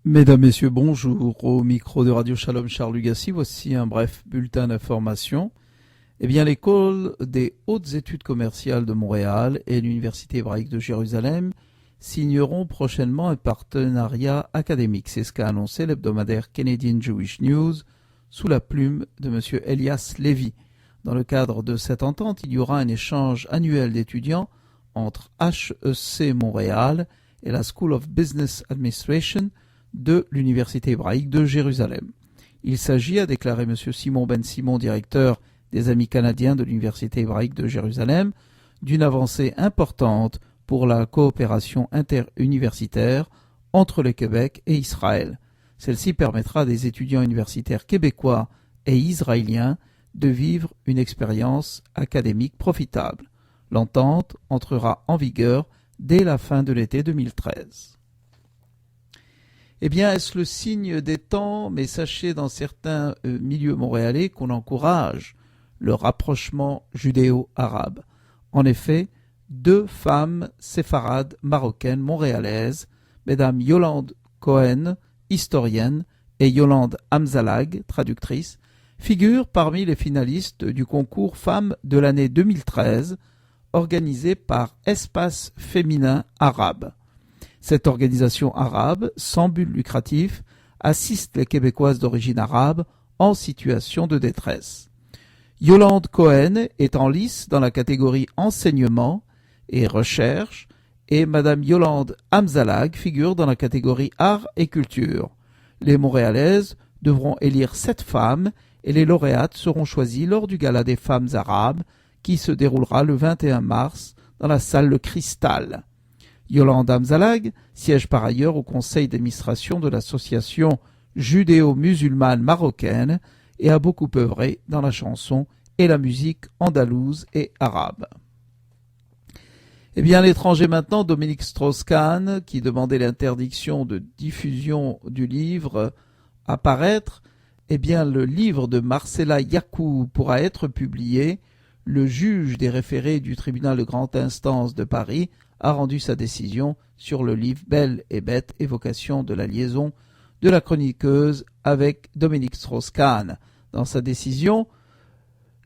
Mesdames, Messieurs, bonjour. Au micro de Radio Shalom Charles Lugassi, voici un bref bulletin d'information. L'école des hautes études commerciales de Montréal et l'Université hébraïque de Jérusalem signeront prochainement un partenariat académique. C'est ce qu'a annoncé l'hebdomadaire Canadian Jewish News sous la plume de M. Elias Lévy. Dans le cadre de cette entente, il y aura un échange annuel d'étudiants entre HEC Montréal et la School of Business Administration de l'Université hébraïque de Jérusalem. Il s'agit, a déclaré M. Simon Ben Simon, directeur des Amis canadiens de l'Université hébraïque de Jérusalem, d'une avancée importante pour la coopération interuniversitaire entre le Québec et Israël. Celle-ci permettra à des étudiants universitaires québécois et israéliens de vivre une expérience académique profitable. L'entente entrera en vigueur dès la fin de l'été 2013. Est-ce le signe des temps? Mais sachez dans certains milieux montréalais qu'on encourage le rapprochement judéo-arabe. En effet, deux femmes séfarades marocaines montréalaises, mesdames Yolande Cohen, historienne, et Yolande Hamzalag, traductrice, figurent parmi les finalistes du concours Femmes de l'année 2013, organisé par Espace Féminin Arabe. Cette organisation arabe, sans but lucratif, assiste les Québécoises d'origine arabe en situation de détresse. Yolande Cohen est en lice dans la catégorie enseignement et recherche et Madame Yolande Hamzalag figure dans la catégorie art et culture. Les Montréalaises devront élire 7 femmes et les lauréates seront choisies lors du Gala des femmes arabes qui se déroulera le 21 mars dans la salle Le Cristal. Yolande Hamzalag siège par ailleurs au conseil d'administration de l'association judéo-musulmane marocaine et a beaucoup œuvré dans la chanson et la musique andalouse et arabe. À l'étranger maintenant, Dominique Strauss-Kahn, qui demandait l'interdiction de diffusion du livre à paraître, le livre de Marcella Yacoub pourra être publié. Le juge des référés du tribunal de grande instance de Paris a rendu sa décision sur le livre Belle et Bête, évocation de la liaison de la chroniqueuse avec Dominique Strauss-Kahn. Dans sa décision,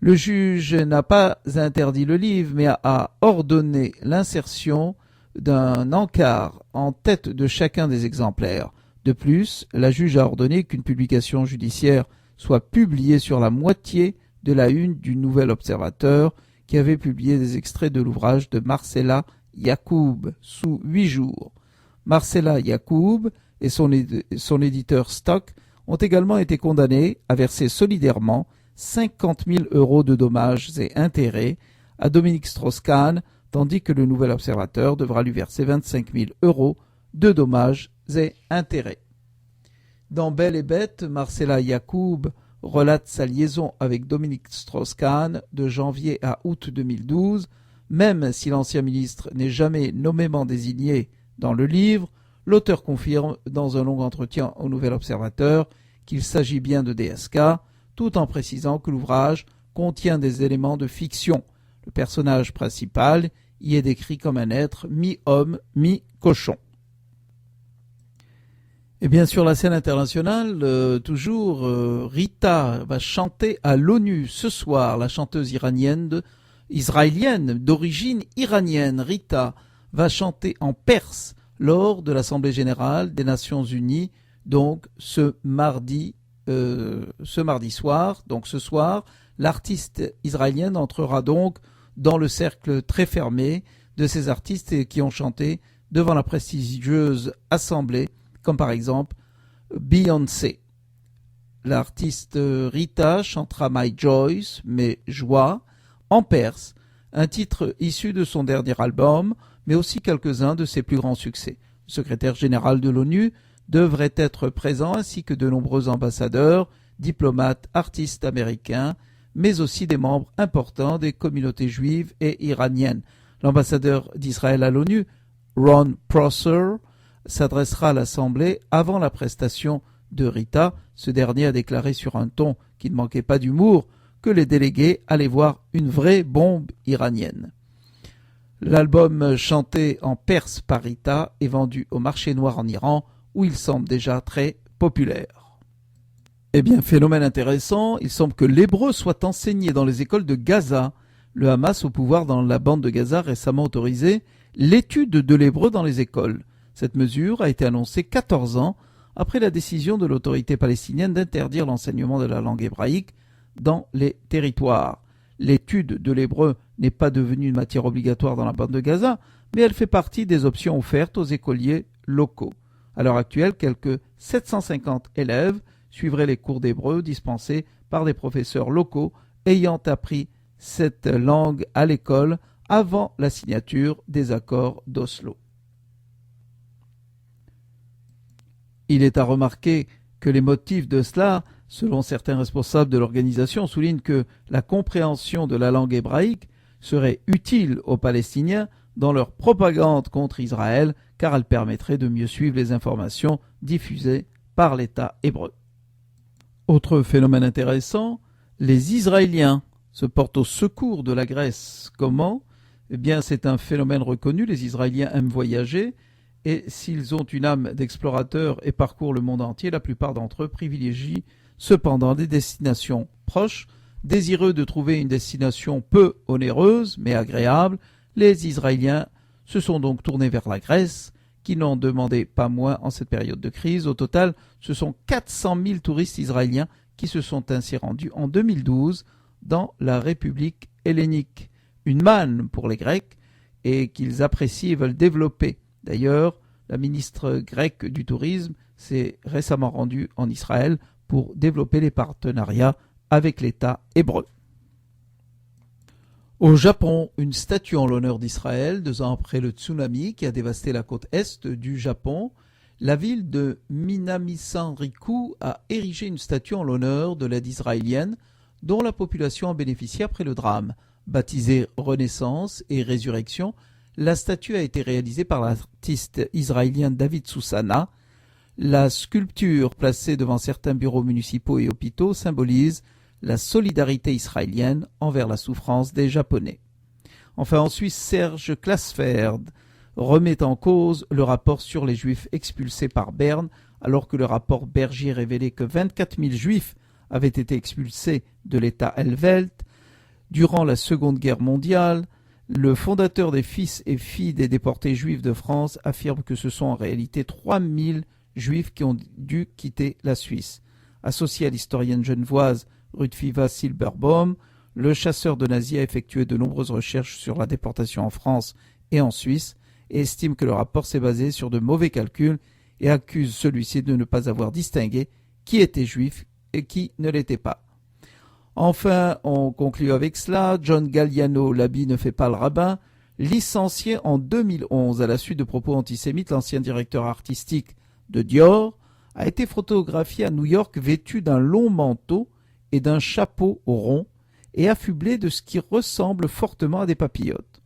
le juge n'a pas interdit le livre, mais a ordonné l'insertion d'un encart en tête de chacun des exemplaires. De plus, la juge a ordonné qu'une publication judiciaire soit publiée sur la moitié de la une du Nouvel Observateur, qui avait publié des extraits de l'ouvrage de Marcella Yacoub sous 8 jours. Marcella Yacoub et son éditeur Stock ont également été condamnés à verser solidairement 50 000 € de dommages et intérêts à Dominique Strauss-Kahn, tandis que le Nouvel Observateur devra lui verser 25 000 € de dommages et intérêts. Dans Belle et Bête, Marcella Yacoub relate sa liaison avec Dominique Strauss-Kahn de janvier à août 2012. Même si l'ancien ministre n'est jamais nommément désigné dans le livre, l'auteur confirme dans un long entretien au Nouvel Observateur qu'il s'agit bien de DSK, tout en précisant que l'ouvrage contient des éléments de fiction. Le personnage principal y est décrit comme un être mi-homme, mi-cochon. Sur la scène internationale, Rita va chanter à l'ONU ce soir. La chanteuse israélienne d'origine iranienne, Rita, va chanter en perse lors de l'Assemblée générale des Nations unies, donc ce mardi soir. Donc ce soir, l'artiste israélienne entrera donc dans le cercle très fermé de ces artistes qui ont chanté devant la prestigieuse assemblée, comme par exemple Beyoncé. L'artiste Rita chantera My Joys, mes joies, en perse, un titre issu de son dernier album, mais aussi quelques-uns de ses plus grands succès. Le secrétaire général de l'ONU devrait être présent, ainsi que de nombreux ambassadeurs, diplomates, artistes américains, mais aussi des membres importants des communautés juives et iraniennes. L'ambassadeur d'Israël à l'ONU, Ron Prosser, s'adressera à l'Assemblée avant la prestation de Rita. Ce dernier a déclaré sur un ton qui ne manquait pas d'humour que les délégués allaient voir une vraie bombe iranienne. L'album chanté en perse par Rita est vendu au marché noir en Iran où il semble déjà très populaire. Eh bien, phénomène intéressant, il semble que l'hébreu soit enseigné dans les écoles de Gaza. Le Hamas, au pouvoir dans la bande de Gaza, a récemment autorisé l'étude de l'hébreu dans les écoles. Cette mesure a été annoncée 14 ans après la décision de l'autorité palestinienne d'interdire l'enseignement de la langue hébraïque dans les territoires. L'étude de l'hébreu n'est pas devenue une matière obligatoire dans la bande de Gaza, mais elle fait partie des options offertes aux écoliers locaux. À l'heure actuelle, quelques 750 élèves suivraient les cours d'hébreu dispensés par des professeurs locaux ayant appris cette langue à l'école avant la signature des accords d'Oslo. Il est à remarquer que les motifs de cela, selon certains responsables de l'organisation, soulignent que la compréhension de la langue hébraïque serait utile aux Palestiniens dans leur propagande contre Israël, car elle permettrait de mieux suivre les informations diffusées par l'État hébreu. Autre phénomène intéressant, les Israéliens se portent au secours de la Grèce. Comment ? Eh bien, c'est un phénomène reconnu. Les Israéliens aiment voyager et s'ils ont une âme d'explorateur et parcourent le monde entier, la plupart d'entre eux privilégient cependant des destinations proches. Désireux de trouver une destination peu onéreuse mais agréable, les Israéliens se sont donc tournés vers la Grèce, qui n'en demandait pas moins en cette période de crise. Au total, ce sont 400 000 touristes israéliens qui se sont ainsi rendus en 2012 dans la République hellénique. Une manne pour les Grecs et qu'ils apprécient et veulent développer. D'ailleurs, la ministre grecque du tourisme s'est récemment rendue en Israël pour développer les partenariats avec l'État hébreu. Au Japon, une statue en l'honneur d'Israël, 2 ans après le tsunami qui a dévasté la côte est du Japon. La ville de Minami-Sanriku a érigé une statue en l'honneur de l'aide israélienne dont la population a bénéficié après le drame. Baptisée Renaissance et Résurrection, la statue a été réalisée par l'artiste israélien David Susana. La sculpture placée devant certains bureaux municipaux et hôpitaux symbolise la solidarité israélienne envers la souffrance des Japonais. Enfin, en Suisse, Serge Klarsfeld remet en cause le rapport sur les Juifs expulsés par Berne, alors que le rapport Bergier révélait que 24 000 Juifs avaient été expulsés de l'État Helvelt durant la Seconde Guerre mondiale. Le fondateur des fils et filles des déportés juifs de France affirme que ce sont en réalité 3 000 Juifs qui ont dû quitter la Suisse. Associé à l'historienne genevoise Rudfiva Silberbaum, le chasseur de nazis a effectué de nombreuses recherches sur la déportation en France et en Suisse et estime que le rapport s'est basé sur de mauvais calculs et accuse celui-ci de ne pas avoir distingué qui était juif et qui ne l'était pas. Enfin, on conclut avec cela, John Galliano, l'habit ne fait pas le rabbin, licencié en 2011 à la suite de propos antisémites, l'ancien directeur artistique de Dior a été photographié à New York vêtu d'un long manteau et d'un chapeau rond et affublé de ce qui ressemble fortement à des papillotes.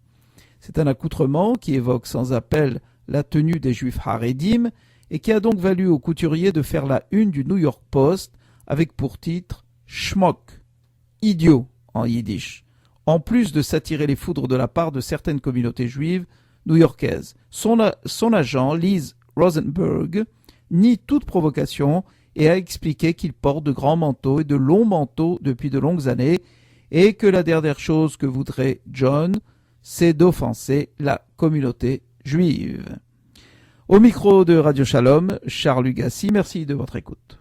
C'est un accoutrement qui évoque sans appel la tenue des Juifs Haredim et qui a donc valu au couturier de faire la une du New York Post avec pour titre « Schmock », idiot en yiddish, en plus de s'attirer les foudres de la part de certaines communautés juives new-yorkaises. Son agent, Liz Rosenberg, nie toute provocation et a expliqué qu'il porte de grands manteaux et de longs manteaux depuis de longues années et que la dernière chose que voudrait John, c'est d'offenser la communauté juive. Au micro de Radio Shalom, Charles Lugassi, merci de votre écoute.